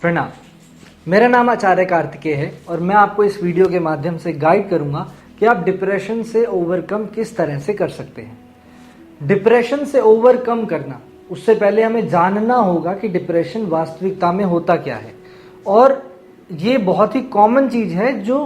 प्रणाम। मेरा नाम आचार्य कार्तिकेय है और मैं आपको इस वीडियो के माध्यम से गाइड करूंगा कि आप डिप्रेशन से ओवरकम किस तरह से कर सकते हैं। डिप्रेशन से ओवरकम करना, उससे पहले हमें जानना होगा कि डिप्रेशन वास्तविकता में होता क्या है। और ये बहुत ही कॉमन चीज है जो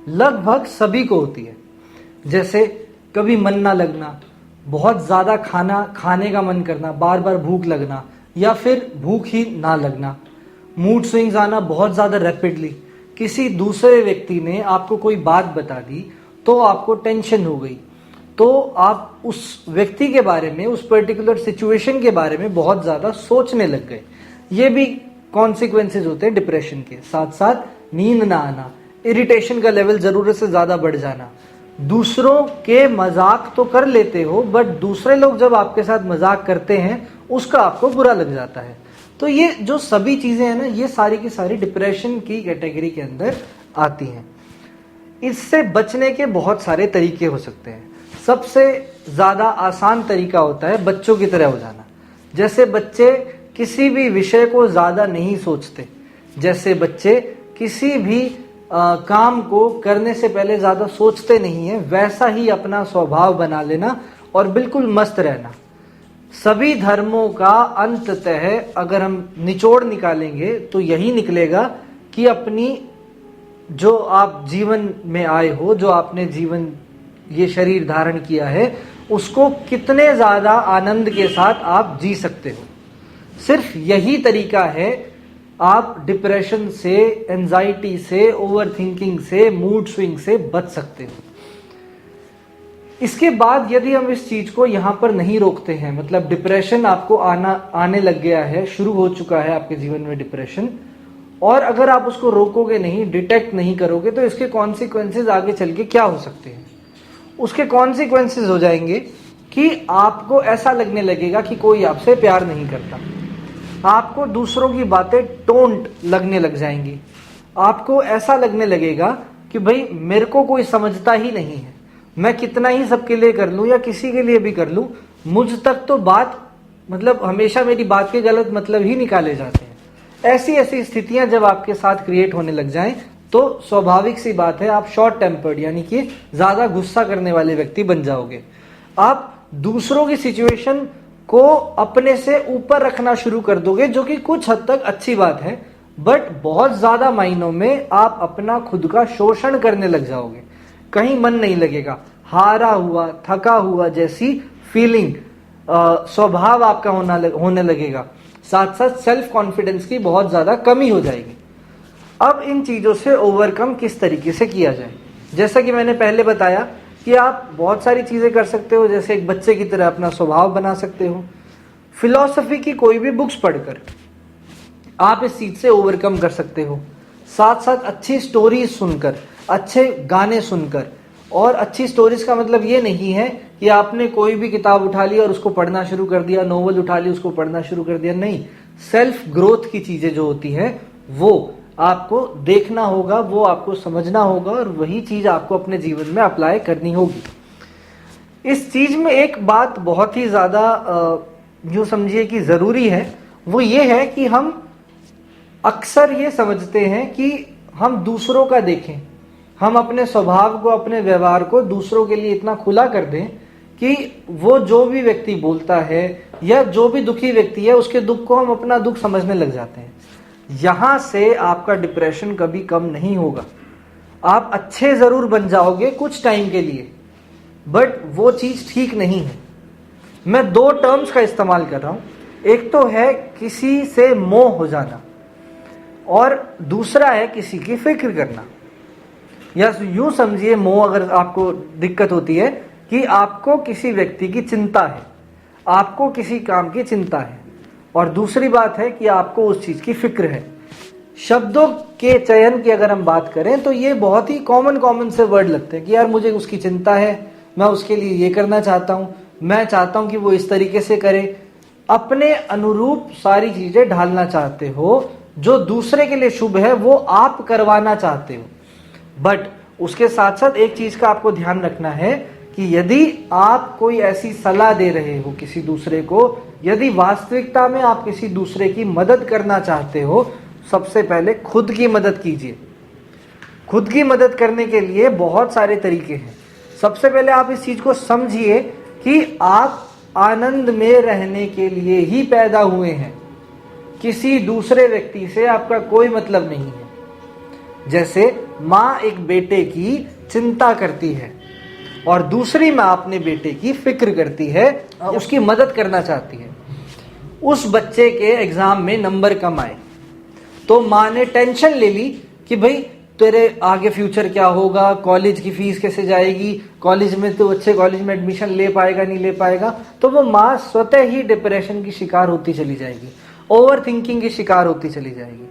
लगभग सभी को होती है। जैसे कभी मन ना लगना, बहुत ज़्यादा खाने का मन करना, बार बार भूख लगना, या फिर भूख ही ना लगना, मूड स्विंग्स आना बहुत ज़्यादा रैपिडली, किसी दूसरे व्यक्ति ने आपको कोई बात बता दी तो आपको टेंशन हो गई, तो आप उस व्यक्ति के बारे में, उस पर्टिकुलर सिचुएशन के बारे में बहुत ज़्यादा सोचने लग गए। ये भी कॉन्सिक्वेंसेज होते हैं डिप्रेशन के। साथ साथ नींद ना आना, इरिटेशन का लेवल ज़रूरत से ज़्यादा बढ़ जाना, दूसरों के मजाक तो कर लेते हो बट दूसरे लोग जब आपके साथ मजाक करते हैं उसका आपको बुरा लग जाता है। तो ये जो सभी चीजें हैं ना, ये सारी की सारी डिप्रेशन की कैटेगरी के अंदर आती हैं। इससे बचने के बहुत सारे तरीके हो सकते हैं। सबसे ज्यादा आसान तरीका होता है बच्चों की तरह हो जाना। जैसे बच्चे किसी भी विषय को ज्यादा नहीं सोचते, जैसे बच्चे किसी भी काम को करने से पहले ज्यादा सोचते नहीं है, वैसा ही अपना स्वभाव बना लेना और बिल्कुल मस्त रहना। सभी धर्मों का अंततः अगर हम निचोड़ निकालेंगे तो यही निकलेगा कि अपनी जो आप जीवन में आए हो, जो आपने जीवन ये शरीर धारण किया है, उसको कितने ज्यादा आनंद के साथ आप जी सकते हो। सिर्फ यही तरीका है आप डिप्रेशन से, एंजाइटी से, ओवरथिंकिंग से, मूड स्विंग से बच सकते हो। इसके बाद यदि हम इस चीज को यहां पर नहीं रोकते हैं, मतलब डिप्रेशन आपको आने लग गया है, शुरू हो चुका है आपके जीवन में डिप्रेशन, और अगर आप उसको रोकोगे नहीं, डिटेक्ट नहीं करोगे, तो इसके कॉन्सिक्वेंसेज आगे चल के क्या हो सकते हैं। उसके कॉन्सिक्वेंसेज हो जाएंगे कि आपको ऐसा लगने लगेगा कि कोई आपसे प्यार नहीं करता, आपको दूसरों की बातें टोंट लगने लग जाएंगी, आपको ऐसा लगने लगेगा कि भाई मेरे को कोई समझता ही नहीं है, मैं कितना ही सबके लिए कर लूं या किसी के लिए भी कर लूं, मुझ तक तो बात, मतलब हमेशा मेरी बात के गलत मतलब ही निकाले जाते हैं। ऐसी ऐसी स्थितियां जब आपके साथ क्रिएट होने लग जाएं तो स्वाभाविक सी बात है आप शॉर्ट टेम्पर्ड यानी कि ज्यादा गुस्सा करने वाले व्यक्ति बन जाओगे। आप दूसरों की सिचुएशन को अपने से ऊपर रखना शुरू कर दोगे, जो कि कुछ हद तक अच्छी बात है, बट बहुत ज्यादा मायनों में आप अपना खुद का शोषण करने लग जाओगे। कहीं मन नहीं लगेगा, हारा हुआ, थका हुआ जैसी फीलिंग, स्वभाव आपका होने लगेगा। साथ साथ सेल्फ कॉन्फिडेंस की बहुत ज्यादा कमी हो जाएगी। अब इन चीजों से ओवरकम किस तरीके से किया जाए, जैसा कि मैंने पहले बताया कि आप बहुत सारी चीजें कर सकते हो। जैसे एक बच्चे की तरह अपना स्वभाव बना सकते हो। फिलॉसफी की कोई भी बुक्स पढ़कर आप इस चीज से ओवरकम कर सकते हो। साथ साथ अच्छी स्टोरीज सुनकर, अच्छे गाने सुनकर, और अच्छी स्टोरीज का मतलब ये नहीं है कि आपने कोई भी किताब उठा ली और उसको पढ़ना शुरू कर दिया, नोवेल उठा ली उसको पढ़ना शुरू कर दिया, नहीं। सेल्फ ग्रोथ की चीजें जो होती हैं वो आपको देखना होगा, वो आपको समझना होगा, और वही चीज आपको अपने जीवन में अप्लाई करनी होगी। इस चीज में एक बात बहुत ही ज्यादा यूं समझिए कि जरूरी है, वो ये है कि हम अक्सर ये समझते हैं कि हम दूसरों का देखें, हम अपने स्वभाव को, अपने व्यवहार को दूसरों के लिए इतना खुला कर दें कि वो जो भी व्यक्ति बोलता है या जो भी दुखी व्यक्ति है उसके दुख को हम अपना दुख समझने लग जाते हैं। यहां से आपका डिप्रेशन कभी कम नहीं होगा। आप अच्छे जरूर बन जाओगे कुछ टाइम के लिए, बट वो चीज ठीक नहीं है। मैं दो टर्म्स का इस्तेमाल कर रहा हूं। एक तो है किसी से मोह हो जाना और दूसरा है किसी की फिक्र करना। या यूं समझिए, मोह अगर आपको दिक्कत होती है कि आपको किसी व्यक्ति की चिंता है, आपको किसी काम की चिंता है, और दूसरी बात है कि आपको उस चीज की फिक्र है। शब्दों के चयन की अगर हम बात करें तो ये बहुत ही कॉमन से वर्ड लगते हैं कि यार मुझे उसकी चिंता है, मैं उसके लिए ये करना चाहता हूं, मैं चाहता हूं कि वो इस तरीके से करे। अपने अनुरूप सारी चीजें ढालना चाहते हो, जो दूसरे के लिए शुभ है वो आप करवाना चाहते हो। बट उसके साथ साथ एक चीज का आपको ध्यान रखना है कि यदि आप कोई ऐसी सलाह दे रहे हो किसी दूसरे को, यदि वास्तविकता में आप किसी दूसरे की मदद करना चाहते हो, सबसे पहले खुद की मदद कीजिए। खुद की मदद करने के लिए बहुत सारे तरीके हैं। सबसे पहले आप इस चीज को समझिए कि आप आनंद में रहने के लिए ही पैदा हुए हैं, किसी दूसरे व्यक्ति से आपका कोई मतलब नहीं है। जैसे माँ एक बेटे की चिंता करती है और दूसरी माँ अपने बेटे की फिक्र करती है, उसकी मदद करना चाहती है। उस बच्चे के एग्जाम में नंबर कम आए तो माँ ने टेंशन ले ली कि भाई तेरे आगे फ्यूचर क्या होगा, कॉलेज की फीस कैसे जाएगी, कॉलेज में तो अच्छे कॉलेज में एडमिशन ले पाएगा नहीं ले पाएगा। तो वो माँ स्वतः ही डिप्रेशन की शिकार होती चली जाएगी, ओवर थिंकिंग की शिकार होती चली जाएगी।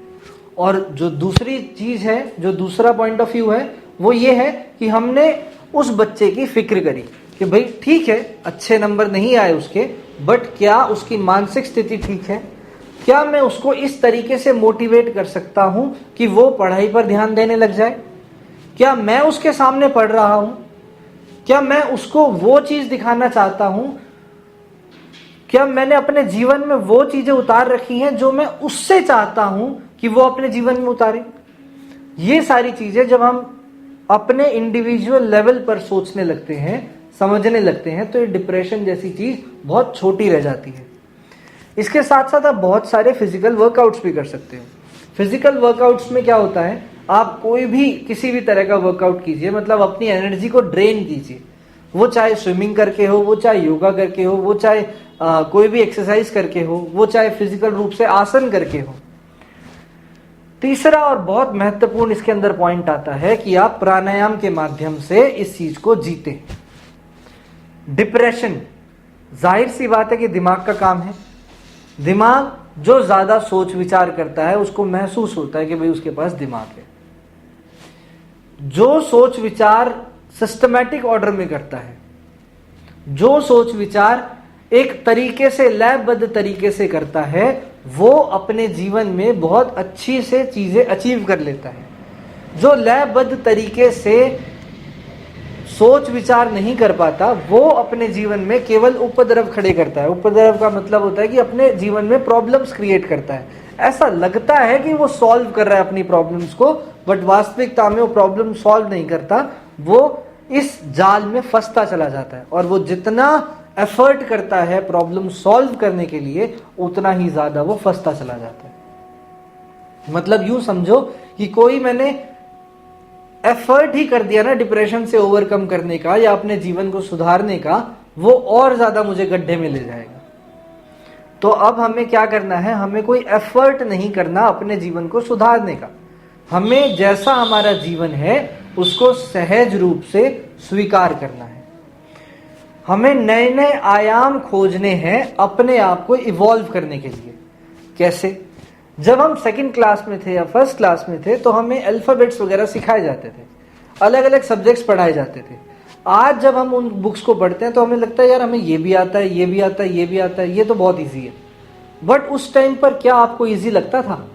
और जो दूसरी चीज है, जो दूसरा पॉइंट ऑफ व्यू है, वो ये है कि हमने उस बच्चे की फिक्र करी कि भाई ठीक है अच्छे नंबर नहीं आए उसके, बट क्या उसकी मानसिक स्थिति ठीक है, क्या मैं उसको इस तरीके से मोटिवेट कर सकता हूं कि वो पढ़ाई पर ध्यान देने लग जाए, क्या मैं उसके सामने पढ़ रहा हूं, क्या मैं उसको वो चीज दिखाना चाहता हूं, क्या मैंने अपने जीवन में वो चीजें उतार रखी हैं जो मैं उससे चाहता हूं कि वो अपने जीवन में उतारे। ये सारी चीजें जब हम अपने इंडिविजुअल लेवल पर सोचने लगते हैं, समझने लगते हैं, तो ये डिप्रेशन जैसी चीज बहुत छोटी रह जाती है। इसके साथ साथ आप बहुत सारे फिजिकल वर्कआउट्स भी कर सकते हो। फिजिकल वर्कआउट्स में क्या होता है, आप कोई भी किसी भी तरह का वर्कआउट कीजिए, मतलब अपनी एनर्जी को ड्रेन कीजिए। वो चाहे स्विमिंग करके हो, वो चाहे योगा करके हो, वो चाहे कोई भी एक्सरसाइज करके हो, वो चाहे फिजिकल रूप से आसन करके हो। तीसरा और बहुत महत्वपूर्ण इसके अंदर पॉइंट आता है कि आप प्राणायाम के माध्यम से इस चीज को जीते। डिप्रेशन जाहिर सी बात है कि दिमाग का काम है। दिमाग जो ज्यादा सोच विचार करता है उसको महसूस होता है कि भाई उसके पास दिमाग है। जो सोच विचार सिस्टमैटिक ऑर्डर में करता है, जो सोच विचार एक तरीके से लयबद्ध तरीके से करता है, वो अपने जीवन में बहुत अच्छी से चीजें अचीव कर लेता है। जो लयबद्ध तरीके से सोच विचार नहीं कर पाता, वो अपने जीवन में केवल उपद्रव खड़े करता है। उपद्रव का मतलब होता है कि अपने जीवन में प्रॉब्लम्स क्रिएट करता है। ऐसा लगता है कि वो सॉल्व कर रहा है अपनी प्रॉब्लम्स को, बट वास्तविकता में वो प्रॉब्लम सॉल्व नहीं करता, वो इस जाल में फंसता चला जाता है। और वो जितना एफर्ट करता है प्रॉब्लम सॉल्व करने के लिए, उतना ही ज्यादा वो फंसता चला जाता है। मतलब यूं समझो कि कोई मैंने एफर्ट ही कर दिया ना डिप्रेशन से ओवरकम करने का या अपने जीवन को सुधारने का, वो और ज्यादा मुझे गड्ढे में ले जाएगा। तो अब हमें क्या करना है, हमें कोई एफर्ट नहीं करना अपने जीवन को सुधारने का। हमें जैसा हमारा जीवन है उसको सहज रूप से स्वीकार करना है। हमें नए नए आयाम खोजने हैं अपने आप को इवॉल्व करने के लिए। कैसे? जब हम सेकंड क्लास में थे या फर्स्ट क्लास में थे तो हमें अल्फाबेट्स वगैरह सिखाए जाते थे, अलग अलग सब्जेक्ट्स पढ़ाए जाते थे। आज जब हम उन बुक्स को पढ़ते हैं तो हमें लगता है यार हमें ये भी आता है, ये भी आता है, ये भी आता है, ये तो बहुत ईजी है। बट उस टाइम पर क्या आपको ईजी लगता था?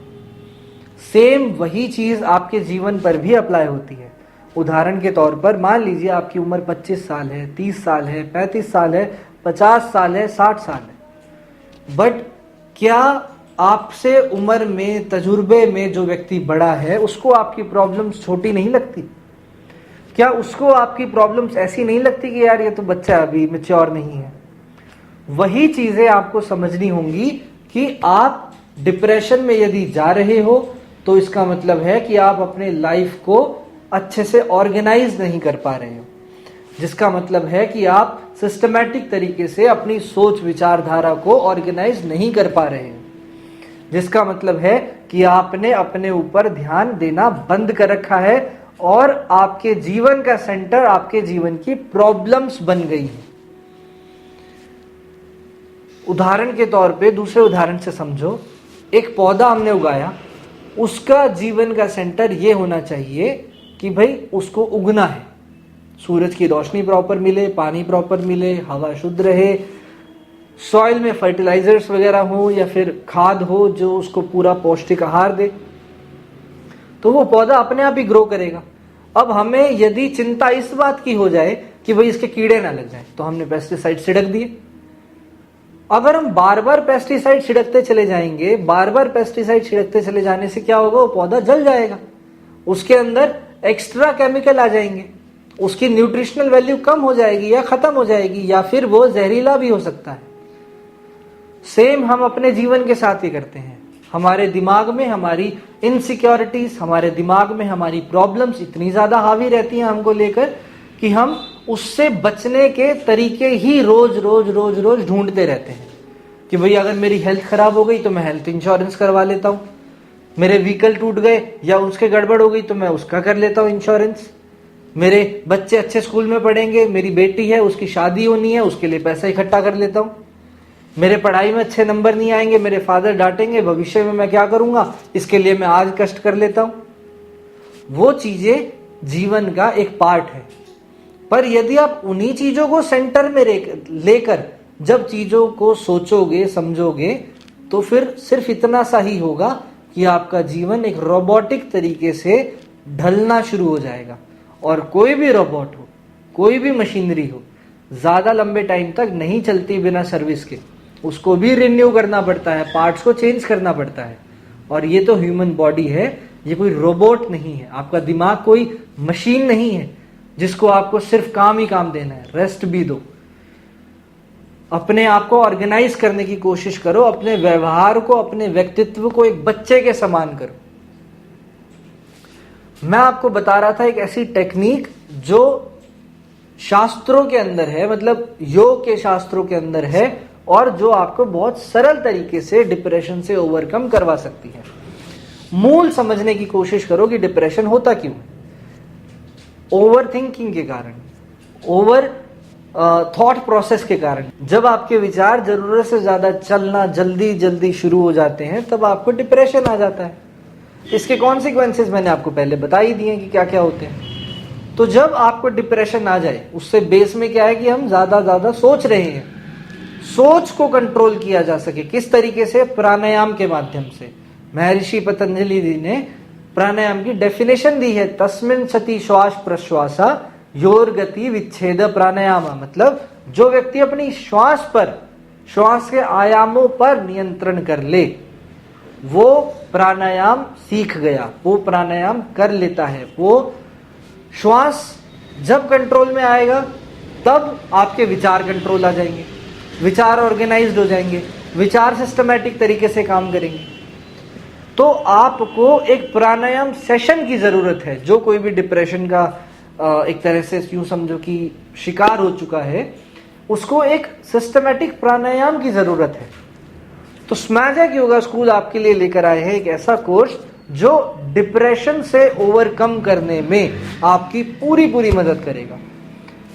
सेम वही चीज आपके जीवन पर भी अप्लाई होती है। उदाहरण के तौर पर मान लीजिए आपकी उम्र 25 साल है, 30 साल है, 35 साल है, 50 साल है, 60 साल है। बट क्या आपसे उम्र में, तजुर्बे में जो व्यक्ति बड़ा है, उसको आपकी प्रॉब्लम्स छोटी नहीं लगती? क्या उसको आपकी प्रॉब्लम्स ऐसी नहीं लगती कि यार ये तो बच्चा अभी मैच्योर नहीं है? वही चीजें आपको समझनी होंगी कि आप डिप्रेशन में यदि जा रहे हो तो इसका मतलब है कि आप अपने लाइफ को अच्छे से ऑर्गेनाइज नहीं कर पा रहे हो, जिसका मतलब है कि आप सिस्टमैटिक तरीके से अपनी सोच विचारधारा को ऑर्गेनाइज नहीं कर पा रहे हो, जिसका मतलब है कि आपने अपने ऊपर ध्यान देना बंद कर रखा है और आपके जीवन का सेंटर आपके जीवन की प्रॉब्लम्स बन गई है। उदाहरण के तौर पे, दूसरे उदाहरण से समझो, एक पौधा हमने उगाया, उसका जीवन का सेंटर ये होना चाहिए कि भाई उसको उगना है, सूरज की रोशनी प्रॉपर मिले, पानी प्रॉपर मिले, हवा शुद्ध रहे, सॉइल में फर्टिलाइजर्स वगैरह हो या फिर खाद हो जो उसको पूरा पौष्टिक आहार दे, तो वो पौधा अपने आप ही ग्रो करेगा। अब हमें यदि चिंता इस बात की हो जाए कि भाई इसके कीड़े ना लग जाए, तो हमने पेस्टिसाइड छिड़क दिए। अगर हम बार बार पेस्टिसाइड छिड़कते चले जाएंगे, बार बार पेस्टिसाइड छिड़कते चले जाने से क्या होगा, वो पौधा जल जाएगा, उसके अंदर एक्स्ट्रा केमिकल आ जाएंगे, उसकी न्यूट्रिशनल वैल्यू कम हो जाएगी या खत्म हो जाएगी, या फिर वो जहरीला भी हो सकता है। सेम हम अपने जीवन के साथ ही करते हैं। हमारे दिमाग में हमारी इनसिक्योरिटीज, हमारे दिमाग में हमारी प्रॉब्लम्स इतनी ज्यादा हावी रहती हैं हमको लेकर कि हम उससे बचने के तरीके ही रोज रोज रोज रोज ढूंढते रहते हैं कि भाई अगर मेरी हेल्थ खराब हो गई तो मैं हेल्थ इंश्योरेंस करवा लेता हूं, मेरे व्हीकल टूट गए या उसके गड़बड़ हो गई तो मैं उसका कर लेता हूं इंश्योरेंस, मेरे बच्चे अच्छे स्कूल में पढ़ेंगे, मेरी बेटी है उसकी शादी होनी है उसके लिए पैसा इकट्ठा कर लेता हूं, मेरे पढ़ाई में अच्छे नंबर नहीं आएंगे, मेरे फादर डांटेंगे, भविष्य में मैं क्या करूंगा, इसके लिए मैं आज कष्ट कर लेता हूं। वो चीजें जीवन का एक पार्ट है। पर यदि आप उन्हीं चीजों को सेंटर में लेकर जब चीजों को सोचोगे, समझोगे, तो फिर सिर्फ इतना सा ही होगा कि आपका जीवन एक रोबोटिक तरीके से ढलना शुरू हो जाएगा। और कोई भी रोबोट हो, कोई भी मशीनरी हो, ज्यादा लंबे टाइम तक नहीं चलती बिना सर्विस के, उसको भी रिन्यू करना पड़ता है, पार्ट्स को चेंज करना पड़ता है। और ये तो ह्यूमन बॉडी है, ये कोई रोबोट नहीं है। आपका दिमाग कोई मशीन नहीं है जिसको आपको सिर्फ काम ही काम देना है, रेस्ट भी दो। अपने आप को ऑर्गेनाइज करने की कोशिश करो, अपने व्यवहार को, अपने व्यक्तित्व को एक बच्चे के समान करो। मैं आपको बता रहा था एक ऐसी टेक्निक जो शास्त्रों के अंदर है, मतलब योग के शास्त्रों के अंदर है, और जो आपको बहुत सरल तरीके से डिप्रेशन से ओवरकम करवा सकती है। मूल समझने की कोशिश करो कि डिप्रेशन होता क्यों है। ओवर थिंकिंग के कारण, ओवर थॉट प्रोसेस के कारण। जब आपके विचार जरूरत से ज्यादा चलना जल्दी जल्दी शुरू हो जाते हैं तब आपको डिप्रेशन आ जाता है। इसके कॉन्सिक्वेंसेस मैंने आपको पहले बता ही दिए कि क्या क्या होते हैं। तो जब आपको डिप्रेशन आ जाए, उससे बेस में क्या है कि हम ज्यादा सोच रहे हैं। सोच को कंट्रोल किया जा सके किस तरीके से? प्राणायाम के माध्यम से। महर्षि पतंजलि जी ने प्राणायाम की डेफिनेशन दी है, तस्मिन् सति श्वास प्रश्वासा योर गति विच्छेद प्राणायाम। मतलब जो व्यक्ति अपनी श्वास पर, श्वास के आयामों पर नियंत्रण कर ले, वो प्राणायाम सीख गया, वो प्राणायाम कर लेता है। वो श्वास जब कंट्रोल में आएगा तब आपके विचार कंट्रोल आ जाएंगे, विचार ऑर्गेनाइज्ड हो जाएंगे, विचार सिस्टमैटिक तरीके से काम करेंगे। तो आपको एक प्राणायाम सेशन की जरूरत है। जो कोई भी डिप्रेशन का एक तरह से यूं समझो कि शिकार हो चुका है, उसको एक सिस्टमैटिक प्राणायाम की जरूरत है। तो स्मैजिक योगा स्कूल आपके लिए लेकर आए हैं एक ऐसा कोर्स जो डिप्रेशन से ओवरकम करने में आपकी पूरी मदद करेगा।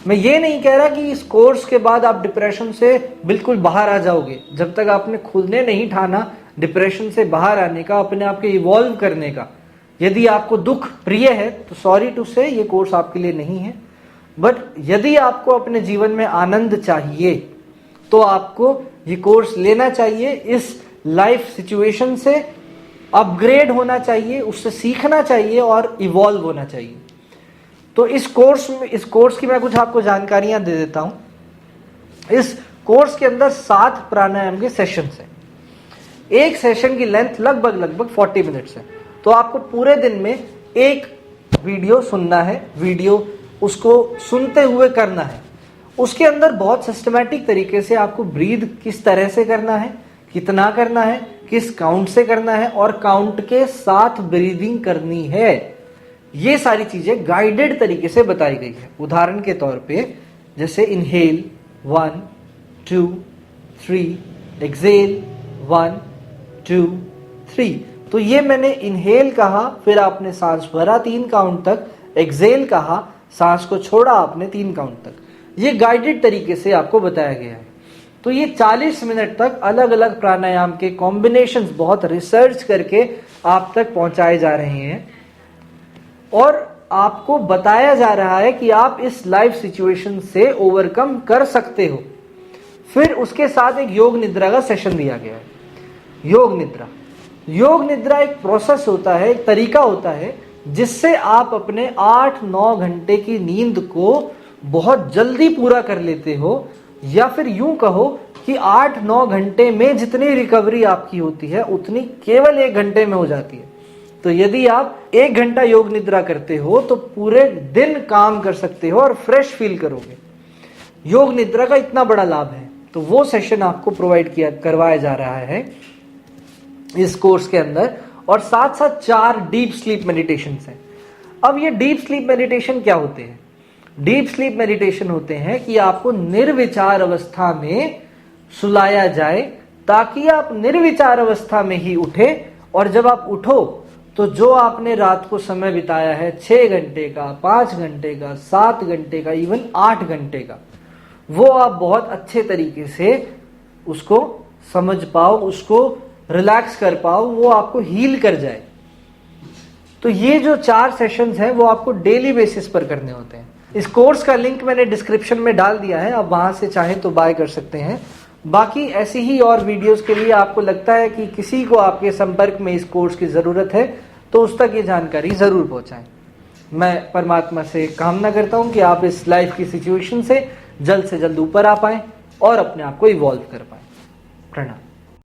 मैं ये नहीं कह रहा कि इस कोर्स के बाद आप डिप्रेशन से बिल्कुल बाहर आ जाओगे। जब तक आपने खुद ने नहीं ठाना डिप्रेशन से बाहर आने का, अपने आप को इवॉल्व करने का, यदि आपको दुख प्रिय है तो सॉरी टू से ये कोर्स आपके लिए नहीं है। बट यदि आपको अपने जीवन में आनंद चाहिए तो आपको ये कोर्स लेना चाहिए। इस लाइफ सिचुएशन से अपग्रेड होना चाहिए, उससे सीखना चाहिए और इवॉल्व होना चाहिए। तो इस कोर्स की मैं कुछ आपको जानकारियां दे देता हूं। इस कोर्स के अंदर 7 प्राणायाम के सेशंस हैं। एक सेशन की लेंथ लगभग 40 मिनट्स है। तो आपको पूरे दिन में एक वीडियो सुनना है, वीडियो उसको सुनते हुए करना है। उसके अंदर बहुत सिस्टमैटिक तरीके से आपको ब्रीद किस तरह से करना है, कितना करना है, किस काउंट से करना है और काउंट के साथ ब्रीदिंग करनी है, ये सारी चीजें गाइडेड तरीके से बताई गई है। उदाहरण के तौर पे जैसे इनहेल 1 2 3, एक्सेल 1 2 3। तो ये मैंने इनहेल कहा, फिर आपने सांस भरा 3 काउंट तक, एक्सेल कहा, सांस को छोड़ा आपने 3 काउंट तक। ये गाइडेड तरीके से आपको बताया गया है। तो ये 40 मिनट तक अलग अलग प्राणायाम के कॉम्बिनेशंस बहुत रिसर्च करके आप तक पहुंचाए जा रहे हैं और आपको बताया जा रहा है कि आप इस लाइफ सिचुएशन से ओवरकम कर सकते हो। फिर उसके साथ एक योग निद्रा का सेशन दिया गया है। योग निद्रा एक प्रोसेस होता है, एक तरीका होता है जिससे आप अपने 8-9 घंटे की नींद को बहुत जल्दी पूरा कर लेते हो, या फिर यूं कहो कि 8-9 घंटे में जितनी रिकवरी आपकी होती है उतनी केवल 1 घंटे में हो जाती है। तो यदि आप 1 घंटा योग निद्रा करते हो तो पूरे दिन काम कर सकते हो और फ्रेश फील करोगे। योग निद्रा का इतना बड़ा लाभ है, तो वो सेशन आपको प्रोवाइड करवाया जा रहा है इस कोर्स के अंदर, और साथ साथ 4 डीप स्लीप मेडिटेशन हैं। अब ये डीप स्लीप मेडिटेशन क्या होते हैं? डीप स्लीप मेडिटेशन होते हैं कि आपको निर्विचार अवस्था में सुलाया जाए ताकि आप निर्विचार अवस्था में ही उठे, और जब आप उठो तो जो आपने रात को समय बिताया है 6 घंटे का, 5 घंटे का, 7 घंटे का, इवन 8 घंटे का, वो आप बहुत अच्छे तरीके से उसको समझ पाओ, उसको रिलैक्स कर पाओ, वो आपको हील कर जाए। तो ये जो 4 सेशंस हैं वो आपको डेली बेसिस पर करने होते हैं। इस कोर्स का लिंक मैंने डिस्क्रिप्शन में डाल दिया है, आप वहां से चाहें तो बाय कर सकते हैं। बाकी ऐसी ही और वीडियोस के लिए आपको लगता है कि किसी को आपके संपर्क में इस कोर्स की जरूरत है तो उस तक ये जानकारी जरूर पहुंचाएं। मैं परमात्मा से कामना करता हूं कि आप इस लाइफ की सिचुएशन से जल्द ऊपर आ पाएं और अपने आप को इवॉल्व कर पाएं। प्रणाम।